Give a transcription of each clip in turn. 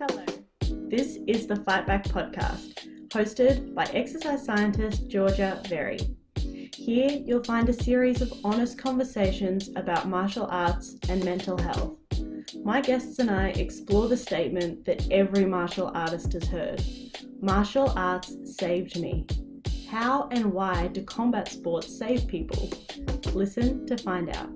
Hello. This is the Fight Back podcast, hosted by exercise scientist Georgia Very. Here you'll find a series of honest conversations about martial arts and mental health. My guests and I explore the statement that every martial artist has heard: martial arts saved me. How and why do combat sports save people? Listen to find out.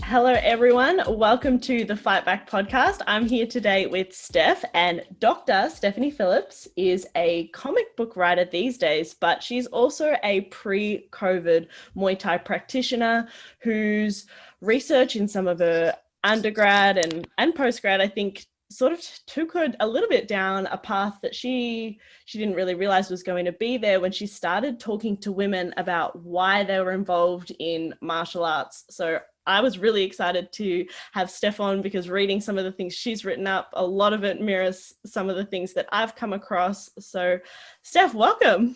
Hello everyone, welcome to the Fight Back podcast. I'm here today with Steph, and Dr. Stephanie Phillips is a comic book writer these days, but she's also a pre-COVID Muay Thai practitioner whose research in some of her undergrad and postgrad, I think, sort of took her a little bit down a path that she didn't really realize was going to be there when she started talking to women about why they were involved in martial arts. So I was really excited to have Steph on because reading some of the things she's written up, a lot of it mirrors some of the things that I've come across. So Steph, welcome.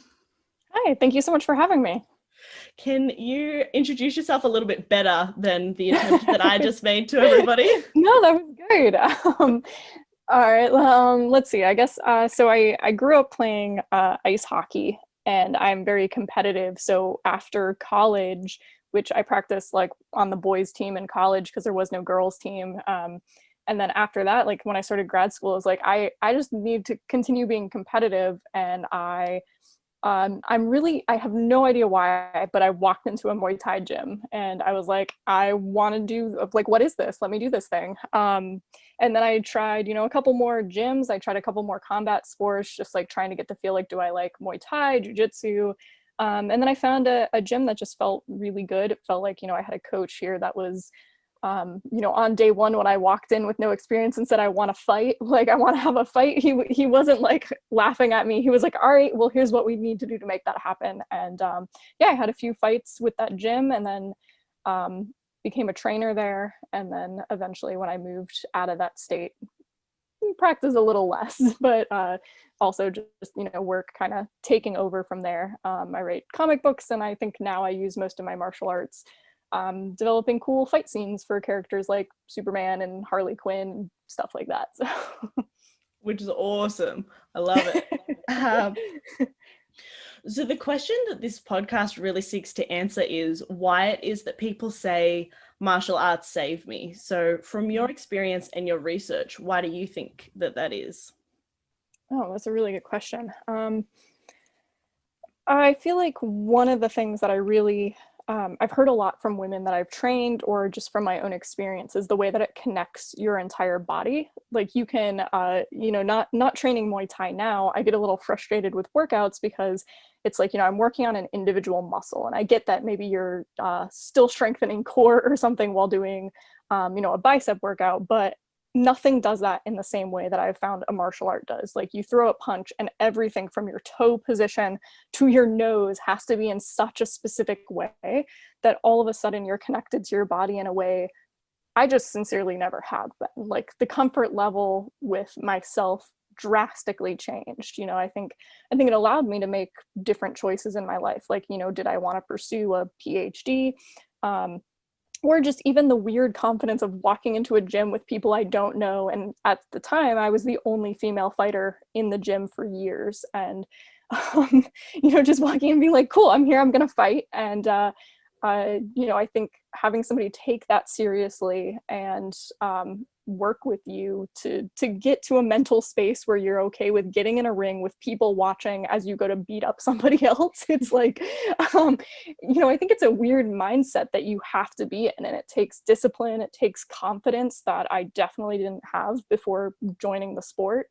Hi, thank you so much for having me. Can you introduce yourself a little bit better than the attempt that I just made to everybody? No, that was good. All right, let's see. I guess, so I grew up playing ice hockey, and I'm very competitive. So after college, which I practiced like on the boys team in college because there was no girls team. And then after that, like when I started grad school, I was like, I just need to continue being competitive. And I have no idea why, but I walked into a Muay Thai gym and I was like, I want to do, like, what is this? Let me do this thing. And then I tried, a couple more gyms. I tried a couple more combat sports, just like trying to get the feel like, do I like Muay Thai, jiu-jitsu? And then I found a gym that just felt really good. It felt like, I had a coach here that was, on day one when I walked in with no experience and said, I want to fight, like, I want to have a fight. He wasn't like laughing at me. He was like, all right, well, here's what we need to do to make that happen. And I had a few fights with that gym and then became a trainer there. And then eventually when I moved out of that state, practice a little less, but also just work kind of taking over from there. I write comic books, and I think now I use most of my martial arts developing cool fight scenes for characters like Superman and Harley Quinn, stuff like that. So. Which is awesome. I love it. So the question that this podcast really seeks to answer is why it is that people say martial arts saved me. So from your experience and your research, why do you think that is? Oh, that's a really good question. I feel like one of the things that I really, I've heard a lot from women that I've trained or just from my own experience is the way that it connects your entire body. Like you can, not training Muay Thai now, I get a little frustrated with workouts because it's like, I'm working on an individual muscle, and I get that maybe you're still strengthening core or something while doing, a bicep workout, but nothing does that in the same way that I've found a martial art does. Like you throw a punch and everything from your toe position to your nose has to be in such a specific way that all of a sudden you're connected to your body in a way I just sincerely never have been. Like the comfort level with myself drastically changed. I think it allowed me to make different choices in my life. Like, did I want to pursue a PhD? Or just even the weird confidence of walking into a gym with people I don't know. And at the time, I was the only female fighter in the gym for years. And, just walking and being like, cool, I'm here, I'm going to fight. And, I think having somebody take that seriously and work with you to get to a mental space where you're okay with getting in a ring with people watching as you go to beat up somebody else. It's like, I think it's a weird mindset that you have to be in, and it takes discipline, it takes confidence that I definitely didn't have before joining the sport.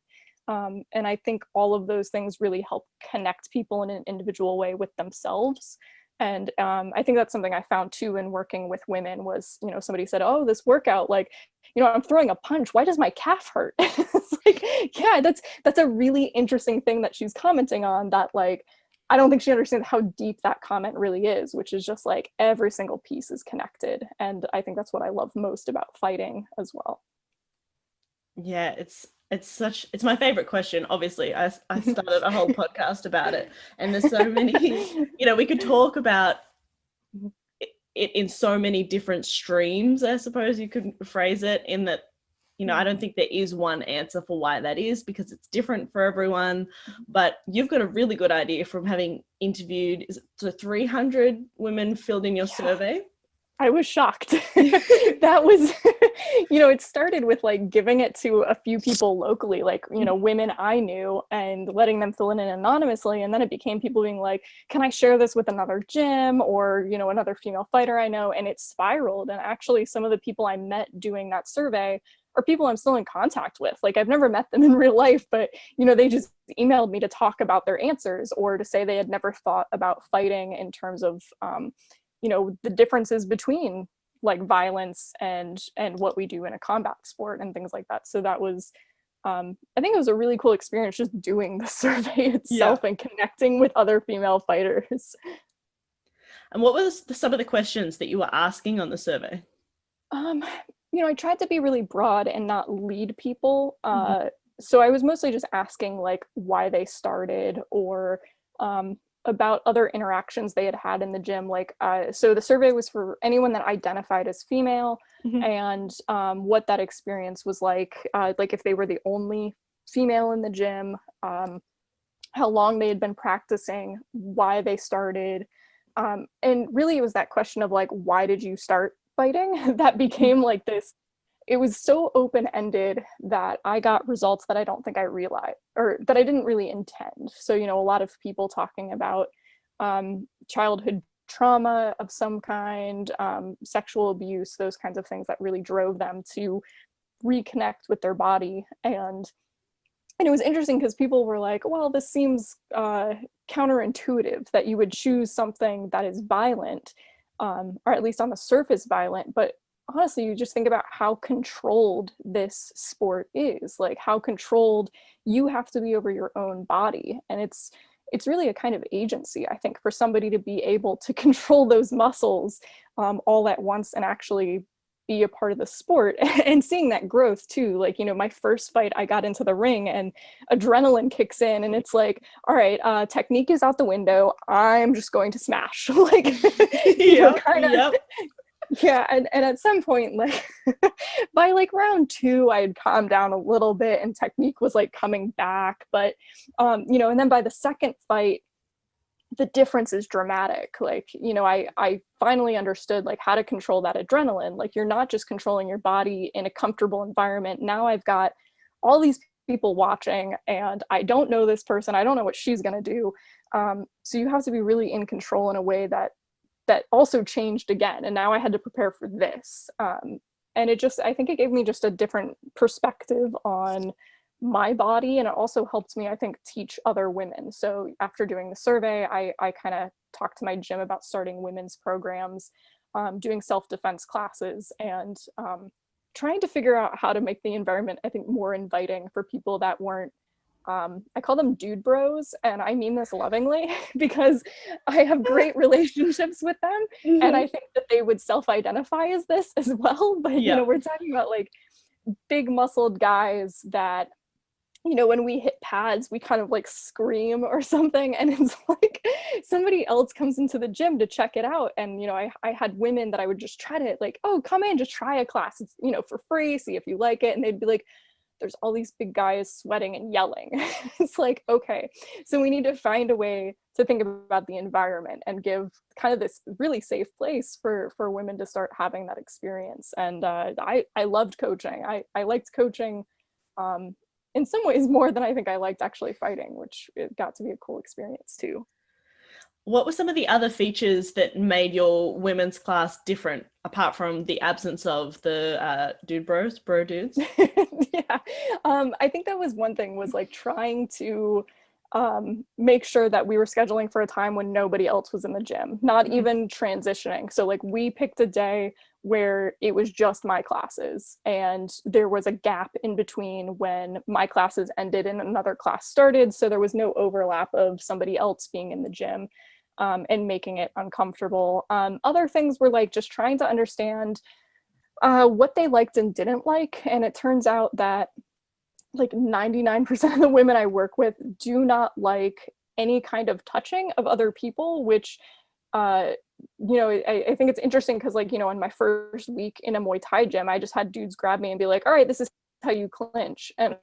And I think all of those things really help connect people in an individual way with themselves. And I think that's something I found too in working with women was, somebody said, oh, this workout, like, I'm throwing a punch. Why does my calf hurt? It's like, yeah, that's a really interesting thing that she's commenting on that, like, I don't think she understands how deep that comment really is, which is just like every single piece is connected. And I think that's what I love most about fighting as well. Yeah, it's my favorite question. Obviously, I started a whole podcast about it, and there's so many, we could talk about it in so many different streams, I suppose you could phrase it, in that I don't think there is one answer for why that is, because it's different for everyone. But you've got a really good idea from having interviewed, is it 300 women filled in your survey? I was shocked. That was, it started with like giving it to a few people locally, like, women I knew, and letting them fill in anonymously. And then it became people being like, can I share this with another gym or, another female fighter I know? And it spiraled. And actually some of the people I met doing that survey are people I'm still in contact with. Like, I've never met them in real life, but, they just emailed me to talk about their answers or to say they had never thought about fighting in terms of, the differences between like violence and what we do in a combat sport and things like that. So that was, I think it was a really cool experience just doing the survey itself and connecting with other female fighters. And what was some of the questions that you were asking on the survey? I tried to be really broad and not lead people. So I was mostly just asking like why they started or, about other interactions they had had in the gym. Like, so the survey was for anyone that identified as female and what that experience was like if they were the only female in the gym, how long they had been practicing, why they started. And really it was that question of like, why did you start fighting? That became like this. It was so open-ended that I got results that I don't think I realized or that I didn't really intend. So, a lot of people talking about childhood trauma of some kind, sexual abuse, those kinds of things that really drove them to reconnect with their body. And it was interesting because people were like, well, this seems counterintuitive that you would choose something that is violent, or at least on the surface violent, but honestly, you just think about how controlled this sport is, like how controlled you have to be over your own body. And it's really a kind of agency, I think, for somebody to be able to control those muscles all at once and actually be a part of the sport. And seeing that growth too, like, my first fight, I got into the ring and adrenaline kicks in and it's like, all right, technique is out the window. I'm just going to smash. Like, Yeah, and at some point, like by like round 2, I had calmed down a little bit and technique was like coming back. But and then by the second fight, the difference is dramatic. Like, I finally understood like how to control that adrenaline. Like, you're not just controlling your body in a comfortable environment. Now I've got all these people watching and I don't know this person. I don't know what she's gonna do. So you have to be really in control in a way that also changed again. And now I had to prepare for this. And I think it gave me just a different perspective on my body. And it also helped me, I think, teach other women. So after doing the survey, I kind of talked to my gym about starting women's programs, doing self-defense classes, and trying to figure out how to make the environment, I think, more inviting for people that weren't, I call them dude bros, and I mean this lovingly because I have great relationships with them, and I think that they would self-identify as this as well. But we're talking about like big muscled guys that, when we hit pads, we kind of like scream or something, and it's like somebody else comes into the gym to check it out, and I had women that I would just try to like, oh, come in, just try a class, it's for free, see if you like it, and they'd be like, there's all these big guys sweating and yelling. It's like, okay, so we need to find a way to think about the environment and give kind of this really safe place for women to start having that experience. And I loved coaching. I liked coaching in some ways more than I think I liked actually fighting, which it got to be a cool experience too. What were some of the other features that made your women's class different, apart from the absence of the bro dudes? Yeah, I think that was one thing, was like trying to make sure that we were scheduling for a time when nobody else was in the gym, not even transitioning. So like we picked a day where it was just my classes and there was a gap in between when my classes ended and another class started. So there was no overlap of somebody else being in the gym and making it uncomfortable. Other things were like just trying to understand what they liked and didn't like. And it turns out that like 99% of the women I work with do not like any kind of touching of other people, which, I think it's interesting because like, in my first week in a Muay Thai gym, I just had dudes grab me and be like, all right, this is how you clinch. And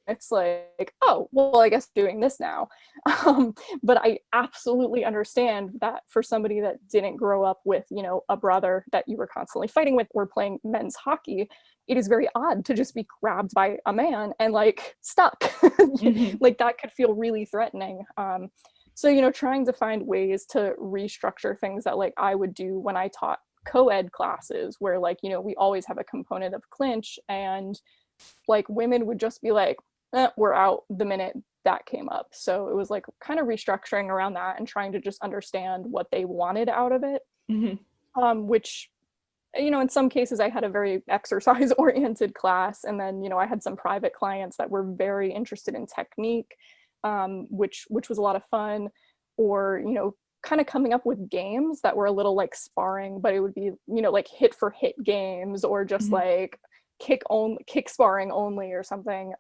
it's like, oh, well, I guess doing this now. But I absolutely understand that for somebody that didn't grow up with, you know, a brother that you were constantly fighting with or playing men's hockey, it is very odd to just be grabbed by a man and like stuck. Like that could feel really threatening. So, you know, trying to find ways to restructure things that like I would do when I taught co-ed classes where like, you know, we always have a component of clinch, and like women would just be like, we're out the minute that came up. So it was like kind of restructuring around that and trying to just understand what they wanted out of it. Which, you know, in some cases I had a very exercise oriented class, and then, you know, I had some private clients that were very interested in technique, which was a lot of fun. Or, you know, kind of coming up with games that were a little like sparring, but it would be, you know, like hit for hit games, or just like kick sparring only or something.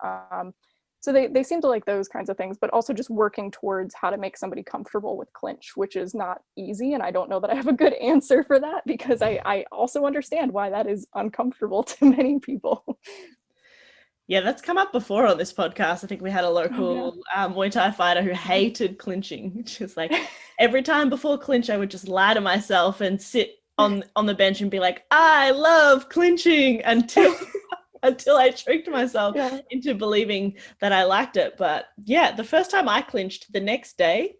So they seem to like those kinds of things, but also just working towards how to make somebody comfortable with clinch, which is not easy. And I don't know that I have a good answer for that, because I also understand why that is uncomfortable to many people. Yeah, that's come up before on this podcast. I think we had a local Muay Thai fighter who hated clinching, which is like every time before clinch, I would just lie to myself and sit on the bench and be like, I love clinching, until I tricked myself into believing that I liked it. But yeah, the first time I clinched, the next day,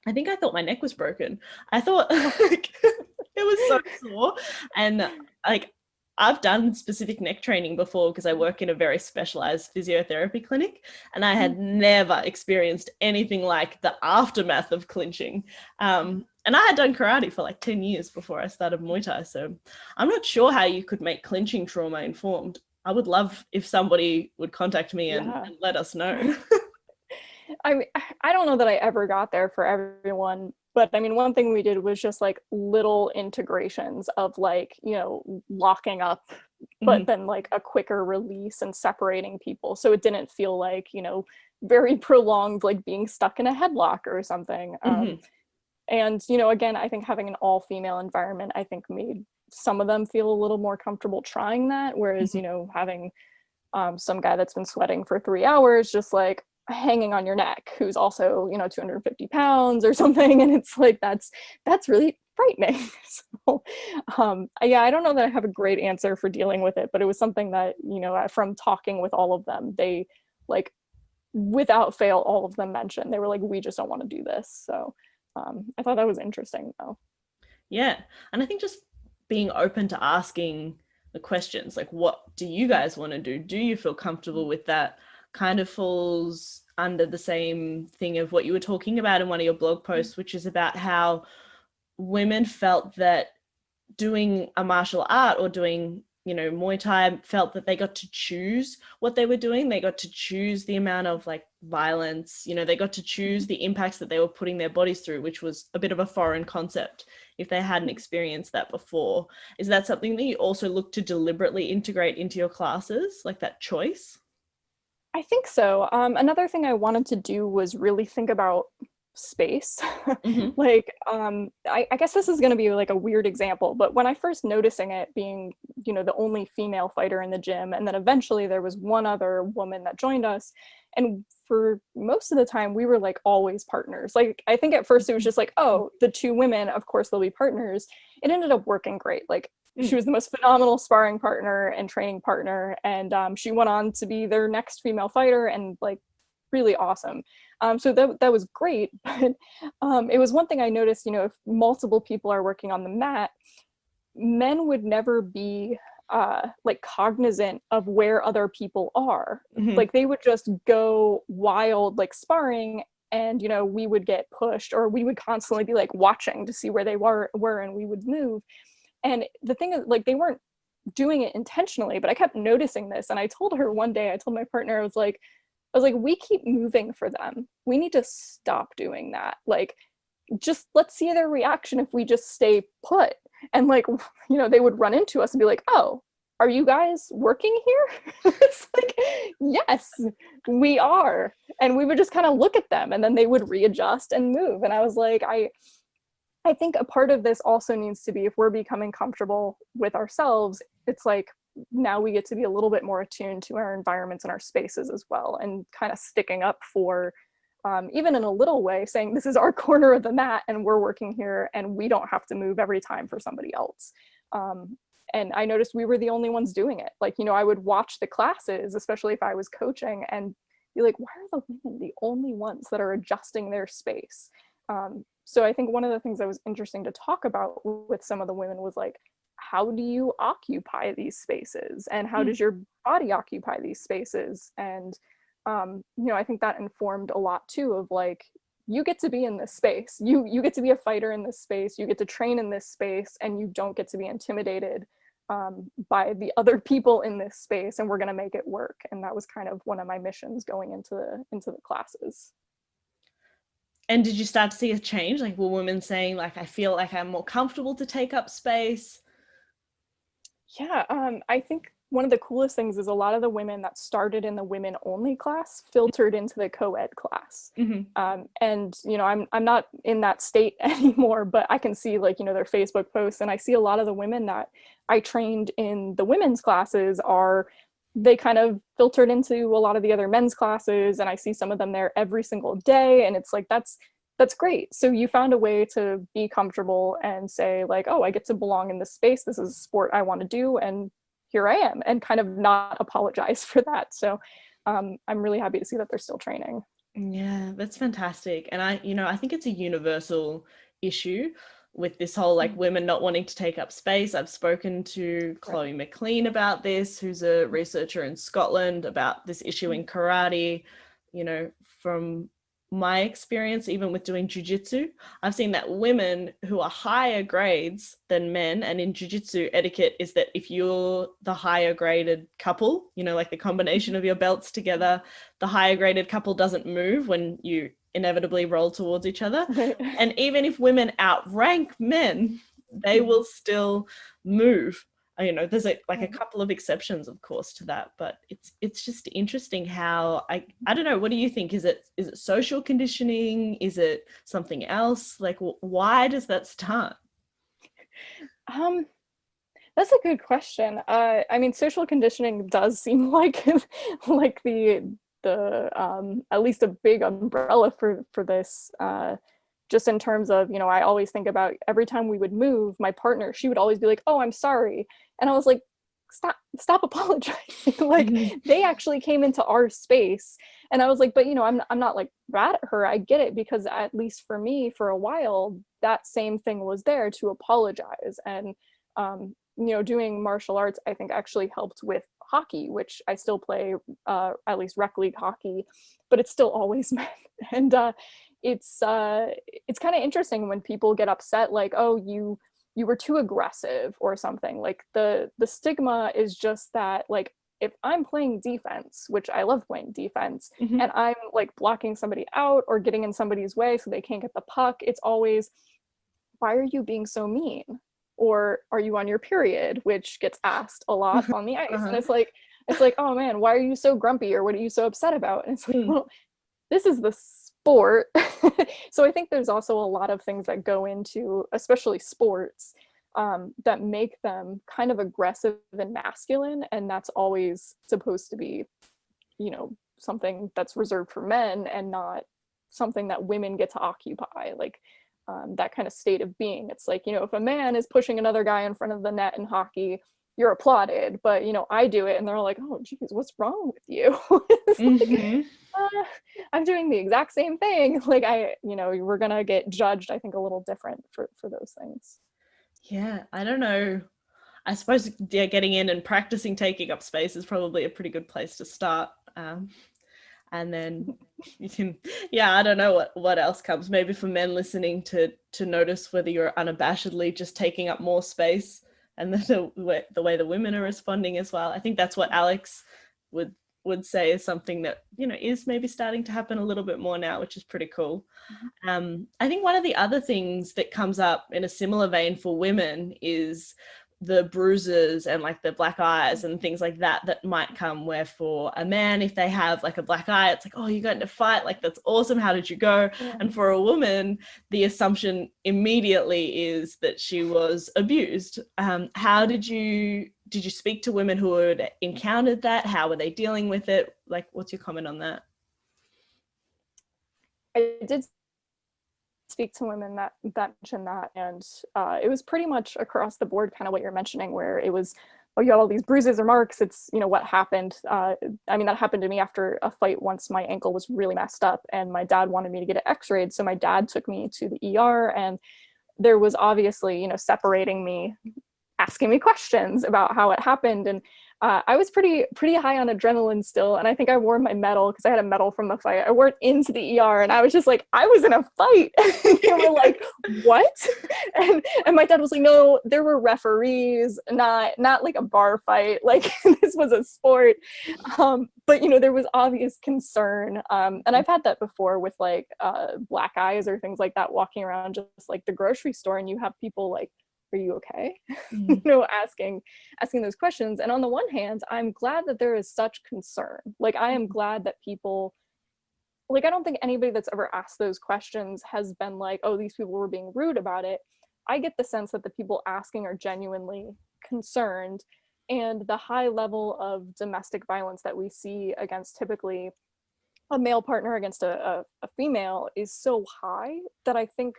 I think I thought my neck was broken. I thought like, it was so sore. And like, I've done specific neck training before because I work in a very specialized physiotherapy clinic, and I had never experienced anything like the aftermath of clinching. And I had done karate for like 10 years before I started Muay Thai. So I'm not sure how you could make clinching trauma informed. I would love if somebody would contact me and let us know. I don't know that I ever got there for everyone, but I mean, one thing we did was just like little integrations of like, you know, locking up, but then like a quicker release and separating people. So it didn't feel like, you know, very prolonged, like being stuck in a headlock or something. And, you know, again, I think having an all female environment, I think made some of them feel a little more comfortable trying that. Whereas, you know, having some guy that's been sweating for 3 hours, just like hanging on your neck, who's also, you know, 250 pounds or something. And it's like, that's really frightening. So yeah, I don't know that I have a great answer for dealing with it, but it was something that, you know, from talking with all of them, they like, without fail, all of them mentioned, they were like, we just don't want to do this. So I thought that was interesting though. Yeah. And I think just being open to asking the questions, like, what do you guys want to do? Do you feel comfortable with that? Kind of falls under the same thing of what you were talking about in one of your blog posts, which is about how women felt that doing a martial art or doing, you know, Muay Thai, felt that they got to choose what they were doing. They got to choose the amount of like violence, you know, they got to choose the impacts that they were putting their bodies through, which was a bit of a foreign concept if they hadn't experienced that before. Is that something that you also look to deliberately integrate into your classes, like that choice? I think so. Another thing I wanted to do was really think about space. Like, I guess this is going to be like a weird example, but when I first noticing it being, you know, the only female fighter in the gym, and then eventually there was one other woman that joined us, and for most of the time we were like always partners. Like, I think at first it was just like, oh, the two women, of course they'll be partners. It ended up working great. Like, she was the most phenomenal sparring partner and training partner, and she went on to be their next female fighter, and like really awesome. So that was great. But it was one thing I noticed, you know, if multiple people are working on the mat, men would never be like cognizant of where other people are. Like, they would just go wild, like sparring, and, you know, we would get pushed, or we would constantly be like watching to see where they were, and we would move. And the thing is, like, they weren't doing it intentionally, but I kept noticing this. And I told her one day, I told my partner, I was like, we keep moving for them. We need to stop doing that. Like, just let's see their reaction if we just stay put. And like, you know, they would run into us and be like, oh, are you guys working here? It's like, yes, we are. And we would just kind of look at them, and then they would readjust and move. And I was like, I think a part of this also needs to be, if we're becoming comfortable with ourselves, it's like now we get to be a little bit more attuned to our environments and our spaces as well, and kind of sticking up for, even in a little way, saying this is our corner of the mat and we're working here and we don't have to move every time for somebody else. And I noticed we were the only ones doing it. Like, you know, I would watch the classes, especially if I was coaching, and be like, why are the women the only ones that are adjusting their space? So I think one of the things that was interesting to talk about with some of the women was like, how do you occupy these spaces, and how does your body occupy these spaces? And you know, I think that informed a lot too of like, you get to be in this space, you get to be a fighter in this space, you get to train in this space, and you don't get to be intimidated by the other people in this space, and we're going to make it work. And that was kind of one of my missions going into the classes. And did you start to see a change? Like, were women saying like, I feel like I'm more comfortable to take up space? Yeah, I think one of the coolest things is a lot of the women that started in the women only class filtered into the co-ed class. And, you know, I'm not in that state anymore, but I can see, like, you know, their Facebook posts, and I see a lot of the women that I trained in the women's classes they kind of filtered into a lot of the other men's classes, and I see some of them there every single day. And it's like, that's great. So you found a way to be comfortable and say like, oh, I get to belong in this space. This is a sport I want to do, and here I am, and kind of not apologize for that. So I'm really happy to see that they're still training. Yeah, that's fantastic. And I think it's a universal issue with this whole like women not wanting to take up space. I've spoken to Chloe McLean about this, who's a researcher in Scotland, about this issue in karate. You know, from my experience, even with doing jiu-jitsu, I've seen that women who are higher grades than men, and in jiu-jitsu etiquette is that if you're the higher graded couple, you know, like the combination of your belts together, the higher graded couple doesn't move when you inevitably roll towards each other. And even if women outrank men, they will still move. You know, there's a couple of exceptions, of course, to that, but it's just interesting how I don't know. What do you think? Is it social conditioning? Is it something else? Like, why does that start? That's a good question. I mean, social conditioning does seem like like the at least a big umbrella for this. Just in terms of, you know, I always think about every time we would move, my partner, she would always be like, oh, I'm sorry. And I was like, stop apologizing. Like, they actually came into our space. And I was like, but, you know, I'm not like mad at her. I get it, because at least for me, for a while, that same thing was there to apologize. And, you know, doing martial arts, I think actually helped with hockey, which I still play, at least rec league hockey, but it's still always men. And it's kind of interesting when people get upset, like, oh, you were too aggressive or something. Like the stigma is just that, like, if I'm playing defense, which I love playing defense, and I'm like blocking somebody out or getting in somebody's way so they can't get the puck, it's always, why are you being so mean? Or are you on your period? Which gets asked a lot on the ice. And it's like, oh man, why are you so grumpy? Or what are you so upset about? And it's like, well, this is the sport. So I think there's also a lot of things that go into, especially sports, that make them kind of aggressive and masculine. And that's always supposed to be, you know, something that's reserved for men and not something that women get to occupy. Like, that kind of state of being. It's like, you know, if a man is pushing another guy in front of the net in hockey, you're applauded, but, you know, I do it and they're like, oh geez, what's wrong with you? Like, I'm doing the exact same thing. Like, you know, we're gonna get judged, I think, a little different for those things. Yeah, I don't know. I suppose, yeah, getting in and practicing taking up space is probably a pretty good place to start. And then you can, yeah, I don't know what else comes. Maybe for men listening to notice whether you're unabashedly just taking up more space, and the way the women are responding as well. I think that's what Alex would say is something that, you know, is maybe starting to happen a little bit more now, which is pretty cool. I think one of the other things that comes up in a similar vein for women is the bruises and like the black eyes and things like that might come, where for a man, if they have like a black eye, it's like, oh, you're going to fight, like that's awesome, how did you go? And for a woman, the assumption immediately is that she was abused. How did you did you speak to women who had encountered that? How were they dealing with it? Like, what's your comment on that? I did speak to women that mentioned that, and it was pretty much across the board, kind of what you're mentioning, where it was, oh, you have all these bruises or marks, it's, you know, what happened. I mean, that happened to me after a fight once. My ankle was really messed up and my dad wanted me to get it x-rayed, so my dad took me to the ER, and there was obviously, you know, separating me, asking me questions about how it happened. And I was pretty high on adrenaline still. And I think I wore my medal, because I had a medal from the fight. I wore it into the ER, and I was just like, I was in a fight. And they were like, what? And my dad was like, no, there were referees, not like a bar fight. Like, this was a sport. But, you know, there was obvious concern. And I've had that before with like black eyes or things like that, walking around just like the grocery store, and you have people like, are you okay? You know, asking those questions. And on the one hand, I'm glad that there is such concern. Like, I am glad that people, like, I don't think anybody that's ever asked those questions has been like, oh, these people were being rude about it. I get the sense that the people asking are genuinely concerned, and the high level of domestic violence that we see against typically a male partner against a female is so high that I think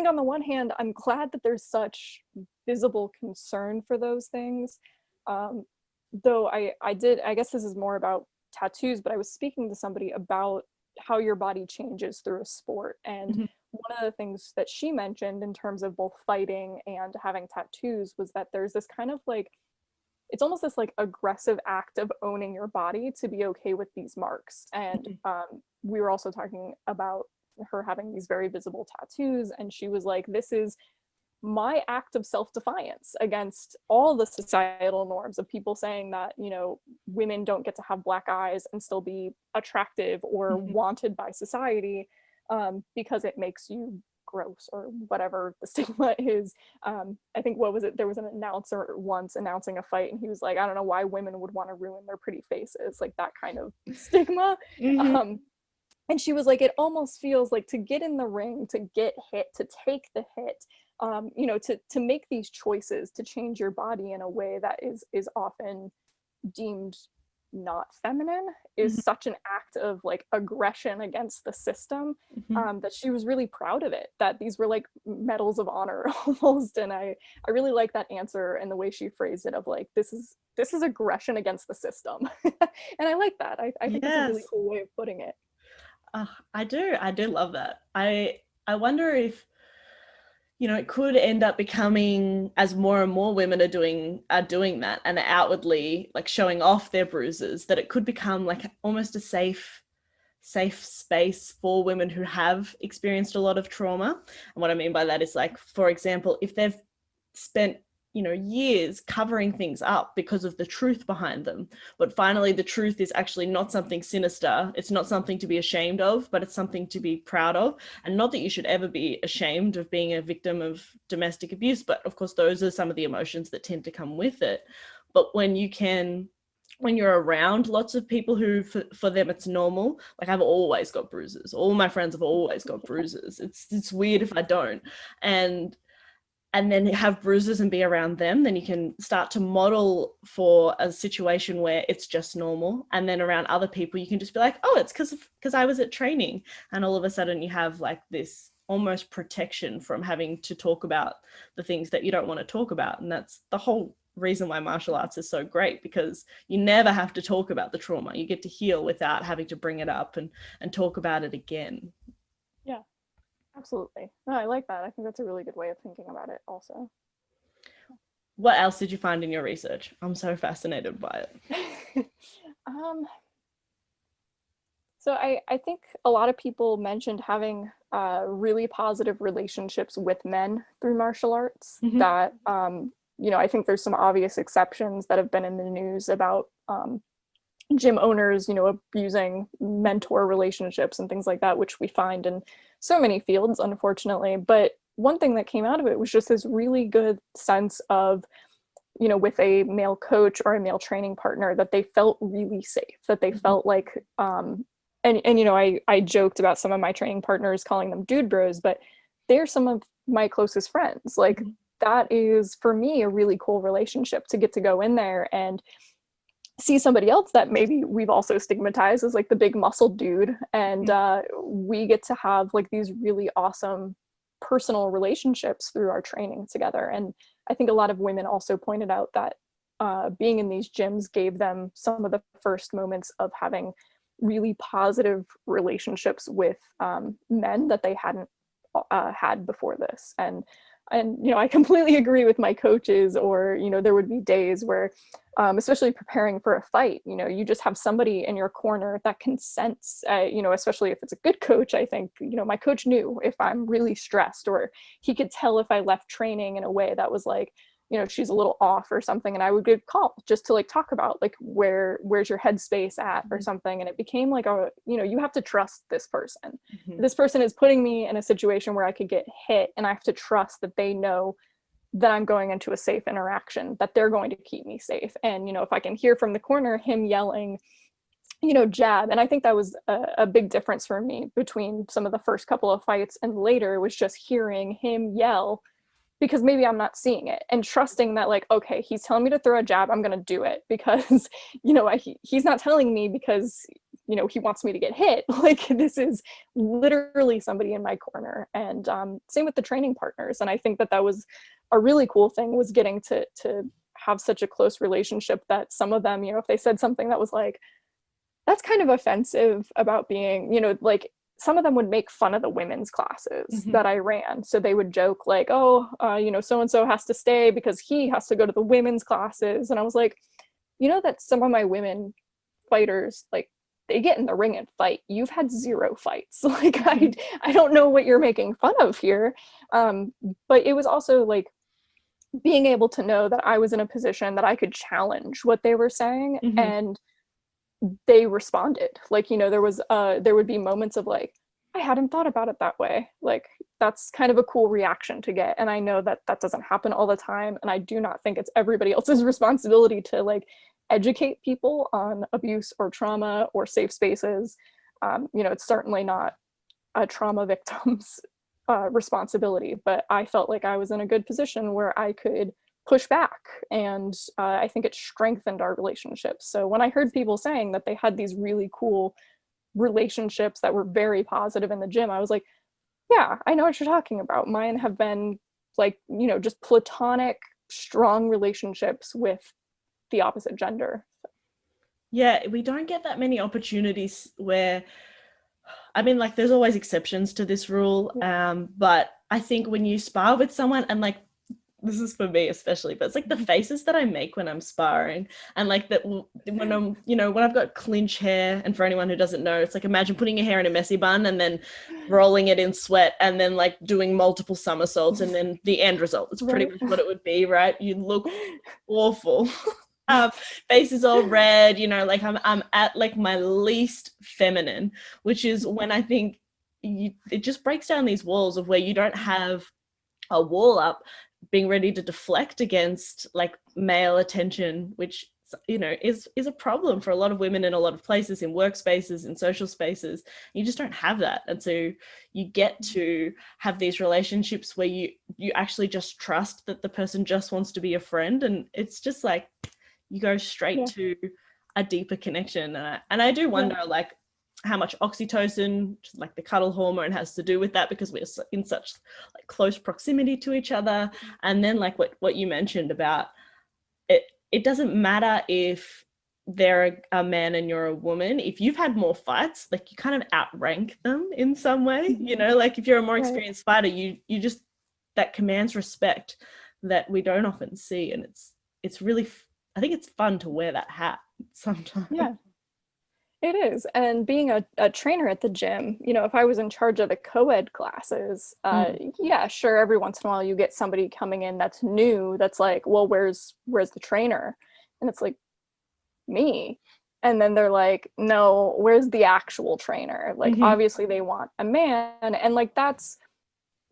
on the one hand, I'm glad that there's such visible concern for those things. Though I guess this is more about tattoos, but I was speaking to somebody about how your body changes through a sport. And one of the things that she mentioned in terms of both fighting and having tattoos was that there's this kind of like, it's almost this like aggressive act of owning your body to be okay with these marks. And we were also talking about her having these very visible tattoos, and she was like, this is my act of self-defiance against all the societal norms of people saying that, you know, women don't get to have black eyes and still be attractive or wanted by society, because it makes you gross or whatever the stigma is. I think, what was it, there was an announcer once announcing a fight, and he was like, I don't know why women would want to ruin their pretty faces, like that kind of stigma. And she was like, it almost feels like to get in the ring, to get hit, to take the hit, you know, to make these choices, to change your body in a way that is often deemed not feminine, is such an act of like aggression against the system, that she was really proud of it, that these were like medals of honor almost. And I really like that answer and the way she phrased it, of like, this is aggression against the system. And I like that. I think it's a really cool way of putting it. I do love that. I wonder if, you know, it could end up becoming, as more and more women are doing that and are outwardly like showing off their bruises, that it could become like almost a safe space for women who have experienced a lot of trauma. And what I mean by that is, like, for example, if they've spent, you know, years covering things up because of the truth behind them, but finally the truth is actually not something sinister, it's not something to be ashamed of, but it's something to be proud of. And not that you should ever be ashamed of being a victim of domestic abuse, but of course those are some of the emotions that tend to come with it. But when you're around lots of people who for them it's normal, like I've always got bruises, all my friends have always got bruises, it's weird if I don't, and then have bruises and be around them, then you can start to model for a situation where it's just normal. And then around other people, you can just be like, oh, it's because I was at training. And all of a sudden you have like this almost protection from having to talk about the things that you don't want to talk about. And that's the whole reason why martial arts is so great, because you never have to talk about the trauma. You get to heal without having to bring it up and talk about it again. Yeah. Absolutely. No, I like that. I think that's a really good way of thinking about it also. What else did you find in your research? I'm so fascinated by it. So I think a lot of people mentioned having really positive relationships with men through martial arts, that, you know, I think there's some obvious exceptions that have been in the news about gym owners, you know, abusing mentor relationships and things like that, which we find in so many fields, unfortunately. But one thing that came out of it was just this really good sense of, you know, with a male coach or a male training partner, that they felt really safe, that they felt like, and you know, I joked about some of my training partners calling them dude bros, but they're some of my closest friends. Like, that is, for me, a really cool relationship to get to go in there and see somebody else that maybe we've also stigmatized as like the big muscle dude. And we get to have like these really awesome personal relationships through our training together. And I think a lot of women also pointed out that being in these gyms gave them some of the first moments of having really positive relationships with men that they hadn't had before this. And you know, I completely agree with my coaches, or, you know, there would be days where, especially preparing for a fight, you know, you just have somebody in your corner that can sense, you know, especially if it's a good coach. I think, you know, my coach knew if I'm really stressed, or he could tell if I left training in a way that was like, you know, she's a little off or something, and I would get called just to like talk about like where's your headspace at or something. And it became like a, you know, you have to trust this person. This person is putting me in a situation where I could get hit, and I have to trust that they know that I'm going into a safe interaction, that they're going to keep me safe. And, you know, if I can hear from the corner him yelling, you know, jab. And I think that was a big difference for me between some of the first couple of fights and later, was just hearing him yell, because maybe I'm not seeing it, and trusting that like, okay, he's telling me to throw a jab, I'm going to do it, because, you know, he's not telling me because, you know, he wants me to get hit. Like, this is literally somebody in my corner. And same with the training partners. And I think that was a really cool thing, was getting to have such a close relationship that some of them, you know, if they said something that was like, that's kind of offensive about being, you know, like, some of them would make fun of the women's classes that I ran. So they would joke like, oh, you know, so-and-so has to stay because he has to go to the women's classes. And I was like, you know, that some of my women fighters, like, they get in the ring and fight. You've had 0 fights. Like, I don't know what you're making fun of here. But it was also like being able to know that I was in a position that I could challenge what they were saying. And they responded. Like, you know, there would be moments of like, I hadn't thought about it that way. Like, that's kind of a cool reaction to get. And I know that that doesn't happen all the time. And I do not think it's everybody else's responsibility to like educate people on abuse or trauma or safe spaces. You know, it's certainly not a trauma victim's responsibility, but I felt like I was in a good position where I could push back. And I think it strengthened our relationships. So when I heard people saying that they had these really cool relationships that were very positive in the gym, I was like, yeah, I know what you're talking about. Mine have been like, you know, just platonic, strong relationships with the opposite gender. Yeah, we don't get that many opportunities where, I mean, like, there's always exceptions to this rule. But I think when you spar with someone, and like, this is for me especially, but it's like the faces that I make when I'm sparring, and like that when I'm, you know, when I've got clinch hair, and for anyone who doesn't know, it's like, imagine putting your hair in a messy bun and then rolling it in sweat and then like doing multiple somersaults, and then the end result is pretty much what it would be, right? You look awful. Face is all red, you know, like I'm at like my least feminine, which is when I think it just breaks down these walls of where you don't have a wall up being ready to deflect against like male attention, which, you know, is a problem for a lot of women in a lot of places, in workspaces, in social spaces. You just don't have that. And so you get to have these relationships where you actually just trust that the person just wants to be a friend, and it's just like you go straight to a deeper connection. And I do wonder like how much oxytocin, like the cuddle hormone, has to do with that, because we're in such like close proximity to each other. And then like what you mentioned about it doesn't matter if they're a man and you're a woman. If you've had more fights, like, you kind of outrank them in some way, you know, like if you're a more experienced fighter, you just, that commands respect that we don't often see. And it's really, I think it's fun to wear that hat sometimes. Yeah. It is. And being a trainer at the gym, you know, if I was in charge of the co-ed classes, yeah, sure, every once in a while you get somebody coming in that's new, that's like, well, where's the trainer? And it's like, me. And then they're like, no, where's the actual trainer? Like, obviously they want a man. And like, that's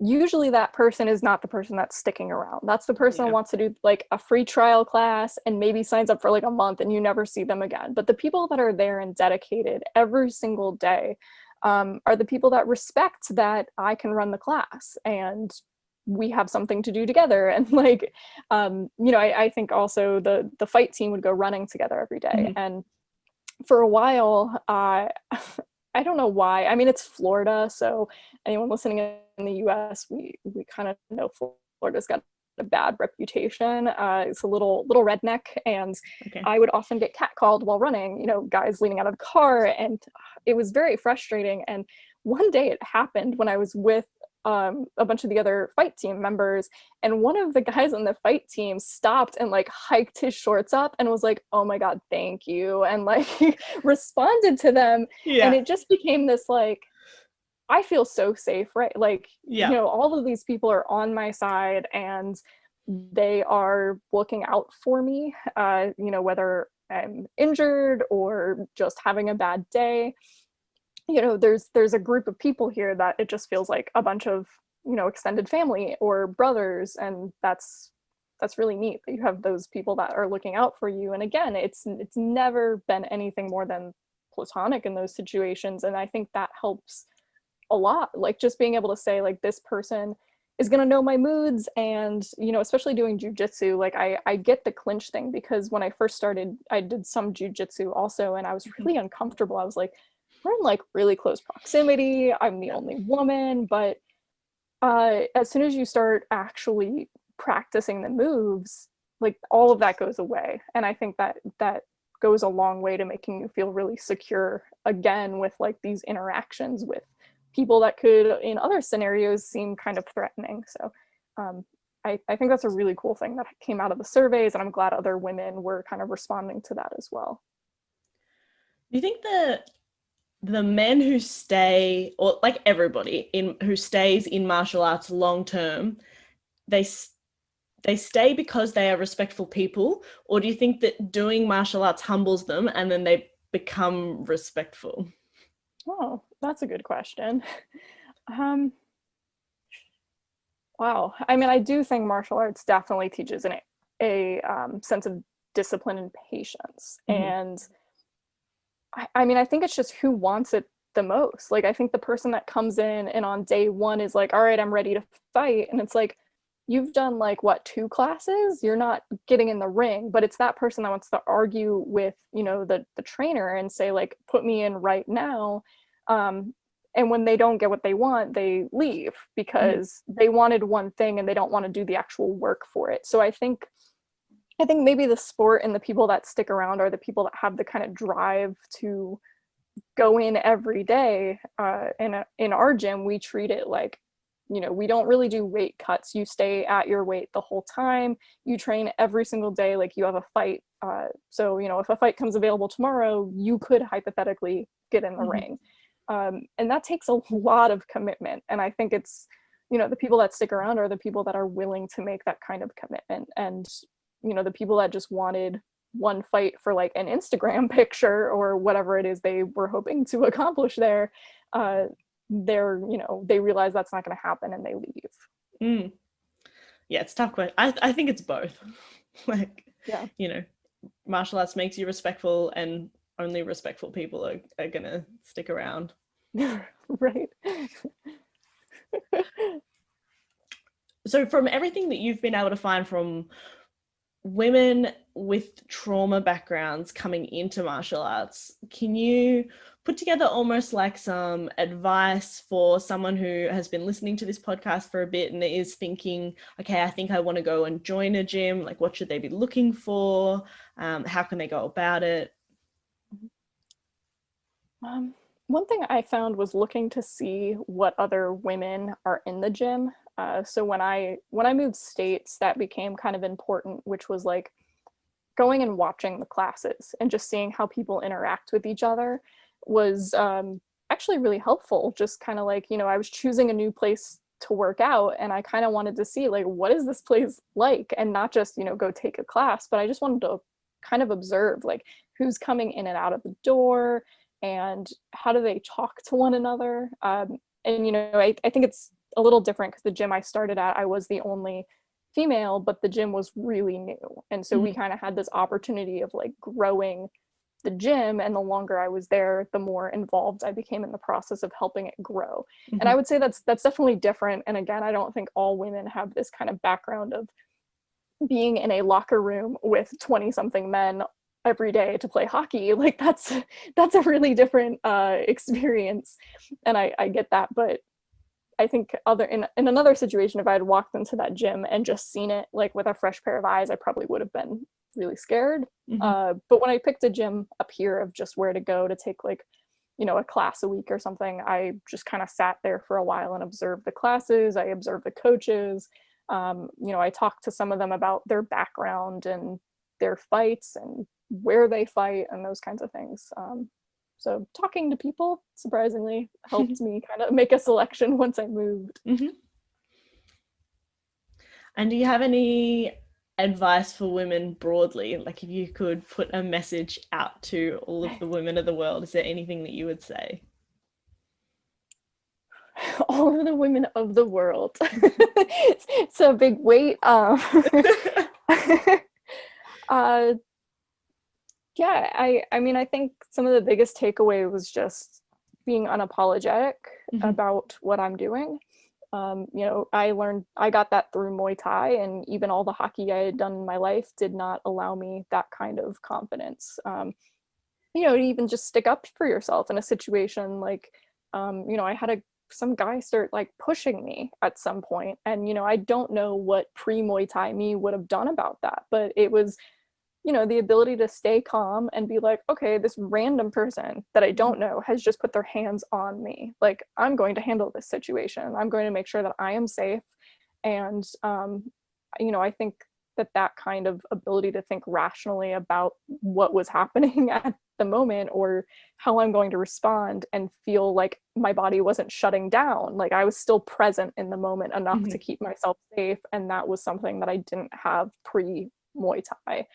usually, that person is not the person that's sticking around. That's the person who wants to do like a free trial class and maybe signs up for like a month and you never see them again. But the people that are there and dedicated every single day are the people that respect that I can run the class. And we have something to do together. And like, I think also the fight team would go running together every day. Mm-hmm. And for a while, I don't know why. I mean, it's Florida, so anyone listening in the US, we kind of know Florida's got a bad reputation. It's a little redneck, and Okay. I would often get catcalled while running, guys leaning out of the car, and it was very frustrating. And one day it happened when I was with a bunch of the other fight team members, and one of the guys on the fight team stopped and like hiked his shorts up and was like, "Oh my God, thank you," and like responded to them. And it just became this like, I feel so safe, right? Like, all of these people are on my side and they are looking out for me, whether I'm injured or just having a bad day. There's a group of people here that it just feels like a bunch of, extended family or brothers. And that's really neat that you have those people that are looking out for you. And again, it's never been anything more than platonic in those situations. And I think that helps a lot, like just being able to say like, this person is going to know my moods. And especially doing jujitsu, like I get the clinch thing, because when I first started, I did some jujitsu also, and I was really uncomfortable. I was like, we're in like really close proximity, I'm the only woman. But as soon as you start actually practicing the moves, like all of that goes away. And I think that goes a long way to making you feel really secure again with like these interactions with people that could in other scenarios seem kind of threatening. So I think that's a really cool thing that came out of the surveys, and I'm glad other women were kind of responding to that as well. Do you think the men who stay, or like everybody who stays in martial arts long term, they stay because they are respectful people, or do you think that doing martial arts humbles them and then they become respectful? Oh, that's a good question. Wow. I mean, I do think martial arts definitely teaches a sense of discipline and patience. Mm-hmm. And I mean, I think it's just who wants it the most. Like, I think the person that comes in and on day one is like, all right, I'm ready to fight. And it's like, you've done like what, 2 classes? You're not getting in the ring. But it's that person that wants to argue with, the trainer and say like, put me in right now. And when they don't get what they want, they leave because they wanted one thing and they don't want to do the actual work for it. So I think maybe the sport and the people that stick around are the people that have the kind of drive to go in every day. In our gym, we treat it like, we don't really do weight cuts. You stay at your weight the whole time. You train every single day like you have a fight. So, if a fight comes available tomorrow, you could hypothetically get in the ring. And that takes a lot of commitment. And I think it's, the people that stick around are the people that are willing to make that kind of commitment. And, the people that just wanted one fight for like an Instagram picture or whatever it is they were hoping to accomplish there, they realize that's not going to happen and they leave. Yeah, it's tough question. I think it's both. Like, yeah, martial arts makes you respectful, and only respectful people are gonna stick around. right. So from everything that you've been able to find from women with trauma backgrounds coming into martial arts, can you put together almost like some advice for someone who has been listening to this podcast for a bit and is thinking, okay, I think I want to go and join a gym. Like, what should they be looking for? How can they go about it? One thing I found was looking to see what other women are in the gym. So when I moved states, that became kind of important, which was like going and watching the classes and just seeing how people interact with each other was actually really helpful. Just kind of like, I was choosing a new place to work out and I kind of wanted to see like, what is this place like? And not just, go take a class, but I just wanted to kind of observe like who's coming in and out of the door and how do they talk to one another. And, I think it's a little different because the gym I started at, I was the only female, but the gym was really new. And so we kind of had this opportunity of like growing the gym, and the longer I was there, the more involved I became in the process of helping it grow. Mm-hmm. And I would say that's definitely different. And again, I don't think all women have this kind of background of being in a locker room with 20 something men every day to play hockey. Like that's a really different experience. And I get that. But I think in another situation, if I had walked into that gym and just seen it like with a fresh pair of eyes, I probably would have been really scared. Mm-hmm. But when I picked a gym up here of just where to go to take like, you know, a class a week or something, I just kind of sat there for a while and observed the classes. I observed the coaches. You know, I talked to some of them about their background and their fights and where they fight and those kinds of things. So talking to people surprisingly helped me kind of make a selection once I moved. Mm-hmm. And do you have any advice for women broadly? Like if you could put a message out to all of the women of the world, is there anything that you would say? All of the women of the world. It's a big weight. Yeah, I mean, I think some of the biggest takeaway was just being unapologetic about what I'm doing. You know, I got that through Muay Thai, and even all the hockey I had done in my life did not allow me that kind of confidence. You know, to even just stick up for yourself in a situation like, you know, I had some guy start like pushing me at some point, and, you know, I don't know what pre-Muay Thai me would have done about that, but it was, you know, the ability to stay calm and be like, okay, this random person that I don't know has just put their hands on me. Like, I'm going to handle this situation. I'm going to make sure that I am safe. And, you know, I think that kind of ability to think rationally about what was happening at the moment or how I'm going to respond and feel like my body wasn't shutting down. Like I was still present in the moment enough to keep myself safe. And that was something that I didn't have pre-Muay Thai.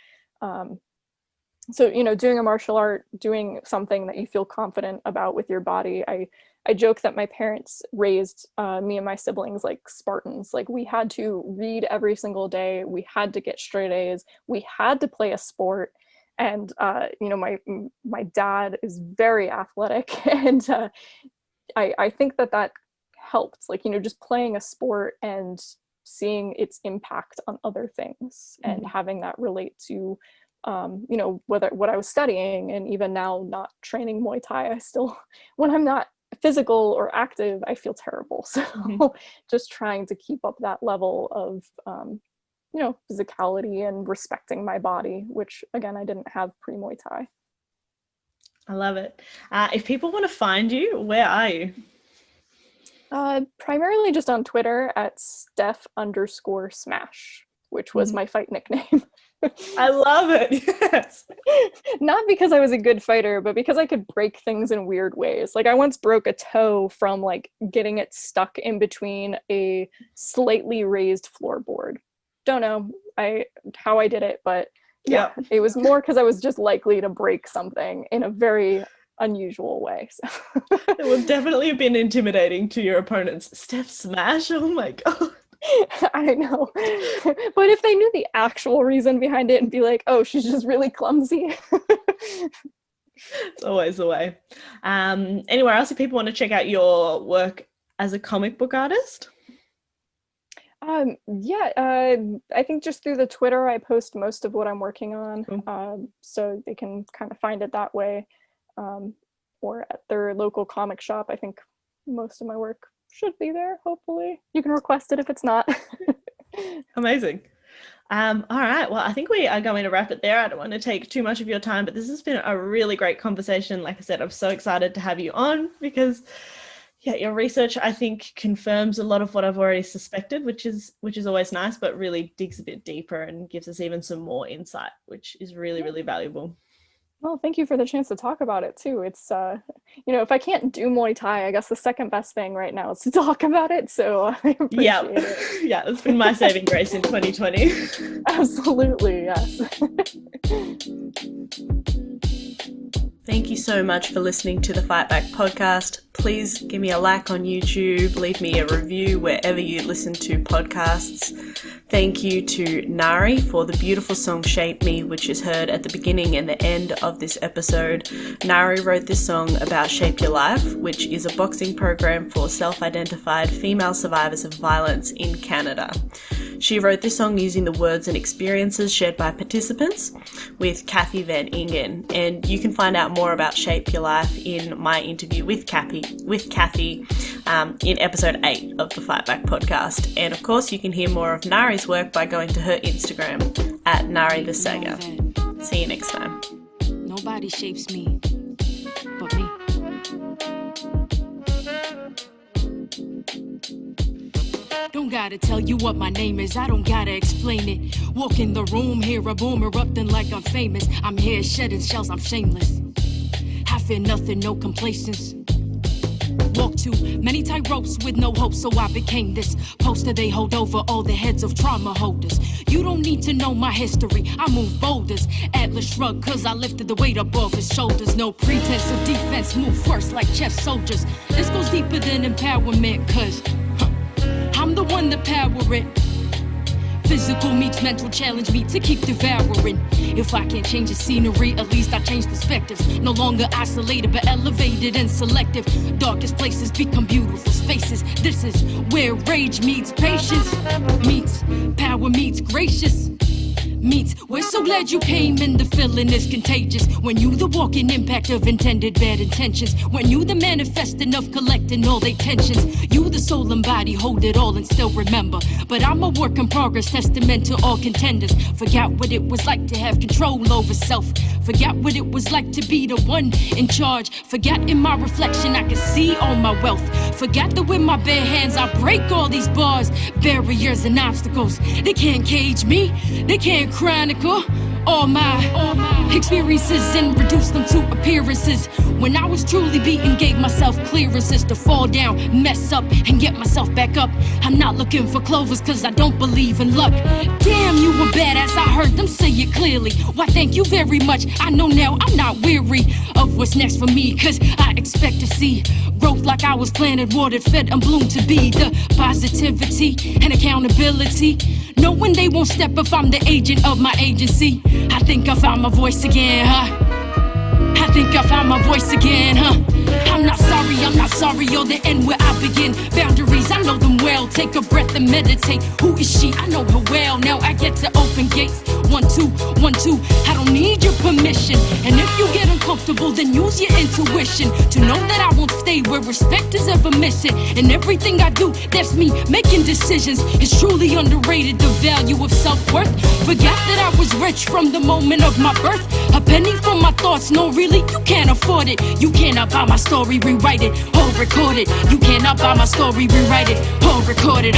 So, you know, doing a martial art, doing something that you feel confident about with your body. I joke that my parents raised me and my siblings like Spartans. Like we had to read every single day. We had to get straight A's. We had to play a sport. And, you know, my dad is very athletic. And I think that helped, like, you know, just playing a sport and seeing its impact on other things and having that relate to, you know, what I was studying. And even now not training Muay Thai, I still, when I'm not physical or active, I feel terrible. So just trying to keep up that level of, you know, physicality and respecting my body, which again, I didn't have pre-Muay Thai. I love it. If people want to find you, where are you? Primarily just on Twitter at Steph_Smash, which was my fight nickname. I love it. Yes. Not because I was a good fighter, but because I could break things in weird ways. Like I once broke a toe from like getting it stuck in between a slightly raised floorboard. Don't know how I did it, but yeah, it was more because I was just likely to break something in a very unusual way. So. It would definitely have been intimidating to your opponents. Steph Smash? Oh my God. I know. But if they knew the actual reason behind it and be like, oh, she's just really clumsy. It's always the way. Anywhere else if people want to check out your work as a comic book artist? I think just through the Twitter, I post most of what I'm working on. So they can kind of find it that way. Or at their local comic shop. I think most of my work should be there, hopefully. You can request it if it's not. Amazing. All right. Well, I think we are going to wrap it there. I don't want to take too much of your time, but this has been a really great conversation. Like I said, I'm so excited to have you on because your research, I think, confirms a lot of what I've already suspected, which is always nice, but really digs a bit deeper and gives us even some more insight, which is really, really valuable. Well, thank you for the chance to talk about it too. It's, you know, if I can't do Muay Thai, I guess the second best thing right now is to talk about it. So I appreciate it. Yeah, it's been my saving grace in 2020. Absolutely, yes. Thank you so much for listening to the Fight Back podcast. Please give me a like on YouTube, leave me a review wherever you listen to podcasts. Thank you to Nari for the beautiful song Shape Me, which is heard at the beginning and the end of this episode. Nari wrote this song about Shape Your Life, which is a boxing program for self-identified female survivors of violence in Canada. She wrote this song using the words and experiences shared by participants with Kathy Van Ingen, and you can find out more about Shape Your Life in my interview with Kathy in episode 8 of the Fight Back podcast. And of course, you can hear more of Nari's work by going to her Instagram at Nari the Saga. See you next time. Nobody shapes me but me. Don't gotta tell you what my name is, I don't gotta explain it. Walk in the room, hear a boom erupting like I'm famous. I'm here shedding shells, I'm shameless. I fear nothing, no complacence. Walk too many tight ropes with no hope, so I became this poster they hold over all the heads of trauma holders. You don't need to know my history, I move boulders. Atlas shrug, cause I lifted the weight up off his shoulders. No pretense of defense, move first like chess soldiers. This goes deeper than empowerment, cause I'm the one to power it. Physical meets mental, challenge me to keep devouring. If I can't change the scenery, at least I change perspectives. No longer isolated, but elevated and selective. Darkest places become beautiful spaces. This is where rage meets patience, meets power meets gracious. Meets, we're so glad you came, and the feeling is contagious. When you the walking impact of intended bad intentions. When you the manifesting of collecting all they tensions. You the soul and body hold it all and still remember. But I'm a work in progress, testament to all contenders. Forgot what it was like to have control over self. Forgot what it was like to be the one in charge. Forgot in my reflection I could see all my wealth. Forgot that with my bare hands I break all these bars, barriers and obstacles. They can't cage me, they can't chronicle all my experiences and reduce them to appearances. When I was truly beaten, gave myself clearances to fall down, mess up, and get myself back up. I'm not looking for clovers cause I don't believe in luck. Damn, you a badass, I heard them say it clearly. Why thank you very much, I know now I'm not weary of what's next for me. Cause I expect to see growth like I was planted, watered, fed, and bloomed to be. The positivity and accountability, knowing they won't step if I'm the agent of my agency. I think I found my voice again, I think I found my voice again, I'm not sorry, you're the end where I begin. Boundaries, I know them well, take a breath and meditate. Who is she? I know her well, now I get to open gates. 1, 2, 1, 2, I don't need your permission. And if you get uncomfortable, then use your intuition to know that I won't stay where respect is ever missing. And everything I do, that's me making decisions. It's truly underrated, the value of self-worth. Forgot that I was rich from the moment of my birth. A penny for my thoughts, no really, you can't afford it. You cannot buy my story, rewrite it, or record it. You cannot buy my story, rewrite it, or record it,